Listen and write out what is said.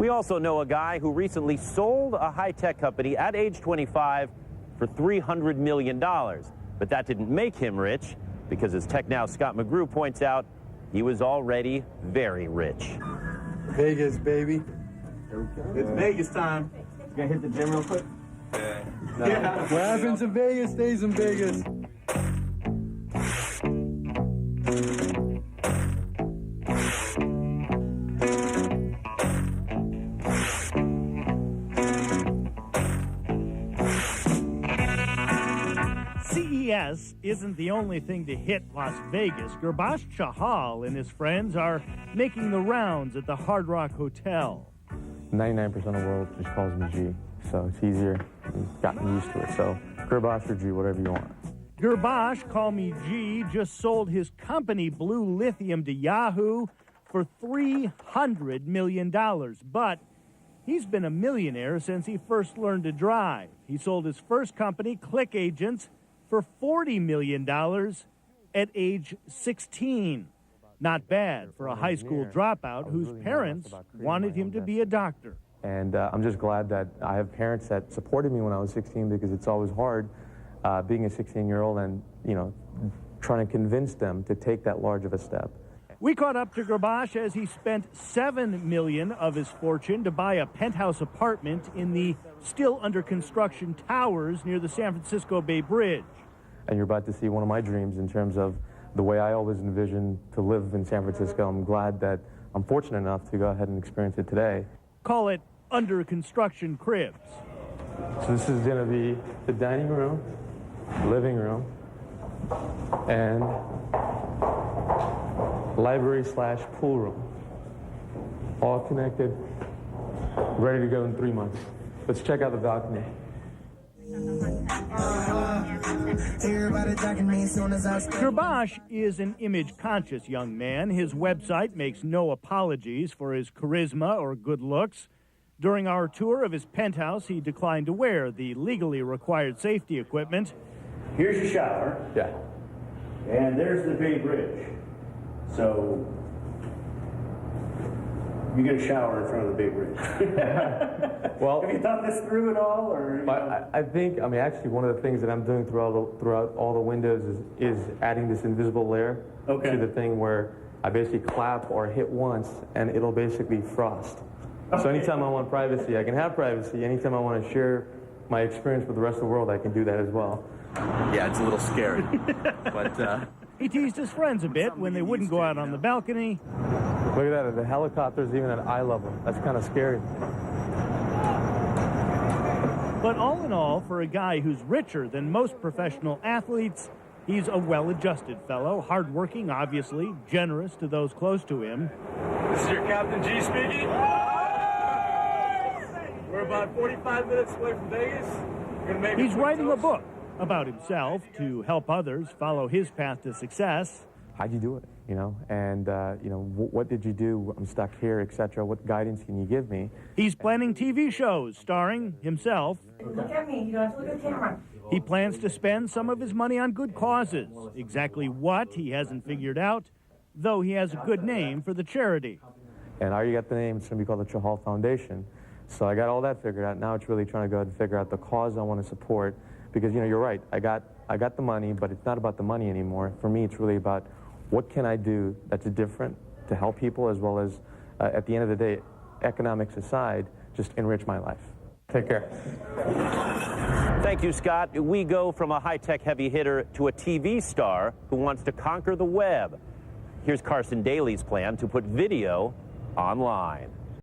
We also know a guy who recently sold a high-tech company at age 25 for $300 million. But that didn't make him rich, because as TechNow Scott McGrew points out, he was already very rich. Vegas, baby. It's Vegas time. You gonna hit the gym real quick? Yeah. What happens in Vegas stays in Vegas. CES isn't the only thing to hit Las Vegas. Gurbaksh Chahal and his friends are making the rounds at the Hard Rock Hotel. 99% of the world just calls me G, so it's easier. I've gotten used to it, so Gurbaksh or G, whatever you want. Gurbaksh, call me G, just sold his company Blue Lithium to Yahoo for $300 million. But he's been a millionaire since he first learned to drive. He sold his first company, Click Agents, for $40 million at age 16. Not bad for a high school dropout whose parents wanted him to be a doctor. And I'm just glad that I have parents that supported me when I was 16, because it's always hard being a 16-year-old and, you know, trying to convince them to take that large of a step. We caught up to Gurbaksh as he spent $7 million of his fortune to buy a penthouse apartment in the still under construction towers near the San Francisco Bay Bridge. And you're about to see one of my dreams in terms of the way I always envisioned to live in San Francisco. I'm glad that I'm fortunate enough to go ahead and experience it today. Call it under construction cribs. So this is going to be the dining room, living room, and library/pool room. All connected, ready to go in 3 months. Let's check out the balcony. Gurbaksh is an image-conscious young man. His website makes no apologies for his charisma or good looks. During our tour of his penthouse, he declined to wear the legally required safety equipment. Here's your shower. Yeah. And there's the Bay Bridge. So you get a shower in front of the Bay Bridge. Well, have you thought this through at all, or? I think, actually one of the things that I'm doing throughout all the windows is adding this invisible layer to the thing where I basically clap or hit once and it'll basically frost. Okay. So anytime I want privacy, I can have privacy. Anytime I want to share my experience with the rest of the world, I can do that as well. Yeah, it's a little scary, but he teased his friends a bit when they wouldn't go out on the balcony. Look at that, the helicopter's even at eye level. That's kind of scary. But all in all, for a guy who's richer than most professional athletes, he's a well-adjusted fellow, hardworking, obviously, generous to those close to him. This is your Captain G speaking. We're about 45 minutes away from Vegas. He's writing a book about himself to help others follow his path to success. How'd you do it, you know? And, what did you do? I'm stuck here, etc. What guidance can you give me? He's planning TV shows starring himself. Look at me. You don't have to look at the camera. He plans to spend some of his money on good causes. Exactly what, he hasn't figured out, though he has a good name for the charity. And I already got the name. It's going to be called the Chahal Foundation. So I got all that figured out. Now it's really trying to go ahead and figure out the cause I want to support. Because, you're right. I got the money, but it's not about the money anymore. For me, it's really about what can I do that's different to help people, as well as, at the end of the day, economics aside, just enrich my life. Take care. Thank you, Scott. We go from a high-tech heavy hitter to a TV star who wants to conquer the web. Here's Carson Daly's plan to put video online.